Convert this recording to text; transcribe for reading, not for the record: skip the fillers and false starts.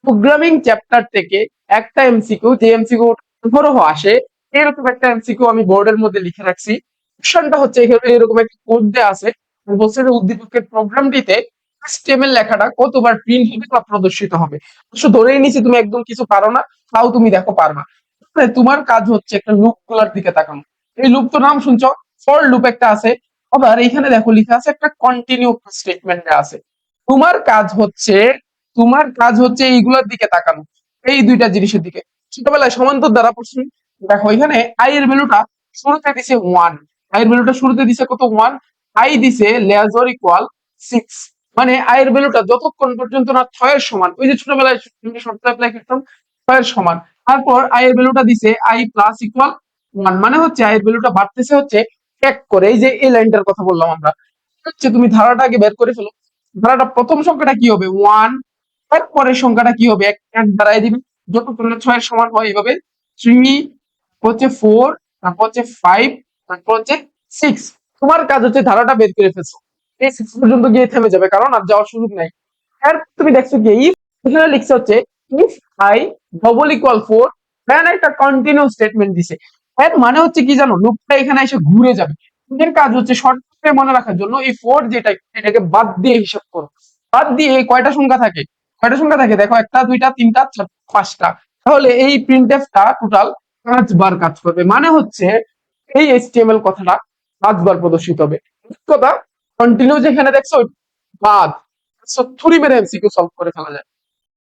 Programming chapter থেকে একটা MCQ, যে এমসিকিউ অহরহ আসে, এরকম একটা এমসিকিউ আমি বোর্ডের মধ্যে লিখে রাখছি। কোশ্চেনটা হচ্ছে এখানে এরকম একটা কোড দেওয়া আছে, বলছে যে উদ্দীপকের প্রোগ্রামটিতে HTML লেখাটা কতবার প্রিন্ট হবে বা প্রদর্শিত হবে। অবশ্য ধরেই নিছি তুমি একদম কিছু পারো না, তাও তুমি দেখো পারবা। তাহলে তোমার কাজ হচ্ছে একটা লুপ গুলার দিকে তাকানো। এই লুপ তো নাম শুনছো, ফর লুপ একটা আছে। আবার এখানে দেখো লিখা আছে একটা কন্টিনিউ স্টেটমেন্ট আছে। তোমার কাজ হচ্ছে তোমার কাজ হচ্ছে এইগুলোর দিকে তাকানো, এই দুইটা জিনিসের দিকে। ছোটবেলায় সমান্তর দ্বারা পড়ছি, দেখো এখানে আই এর ভ্যালুটা শুরুতে দিছে 1, আই এর ভ্যালুটা শুরুতে দিছে কত 1, আই দিছে লেস অর ইকুয়াল 6, মানে আই এর ভ্যালুটা যতক্ষণ পর্যন্ত না 6 এর সমান, ওই যে ছোটবেলায় শর্ত অ্যাপ্লাই করতাম 6 এর সমান, তারপর আই এর ভ্যালুটা দিছে আই প্লাস ইকুয়াল 1, মানে হচ্ছে আই এর ভ্যালুটা বাড়তেছে হচ্ছে এক করে। এই যে এই লাইনটার কথা বললাম আমরা, হচ্ছে তুমি ধারাটা আগে বের করে ফেলো। ধারাটা প্রথম সংখ্যাটা কি হবে 1, তারপরের সংখ্যাটা কি হবে এক এক দ্বারাই দিবে, যতক্ষণ না 6 এর সমান হয় এইভাবে। 3 হচ্ছে 4, তারপর হচ্ছে 5, তারপর হচ্ছে 6। তোমার কাজ হচ্ছে ধারাটা বের করে ফেলছো, এই 6 পর্যন্ত গিয়ে থেমে যাবে, কারণ আর যাওয়ার সুযোগ নাই। আর তুমি দেখছো কি ইফ, এখানে লিখছে হচ্ছে ইফ আই ডবল ইকুয়াল 4, দেন একটা কন্টিনিউ স্টেটমেন্ট দিছে। এর মানে হচ্ছে কি জানো, লুপটা এখানে এসে ঘুরে যাবে। তোমাদের কাজ হচ্ছে শর্টকাটে মনে রাখার জন্য এই 4 যেটা, এটাকে বাদ দিয়ে হিসাব করো। বাদ দিয়ে কয়টা সংখ্যা থাকে, কয়টা সংখ্যা থাকে দেখো, একটা দুইটা তিনটা চারটা পাঁচটা। তাহলে এই প্রিন্টএফটা টোটাল 5 বার কাজ করবে, মানে হচ্ছে এই HTML কথাটা 5 বার প্রদর্শিত হবে। কথা কন্টিনিউ যেখানে দেখছো বাদ, থ্রি মেরে এমসিকিউ সলভ করে ফেলা যায়।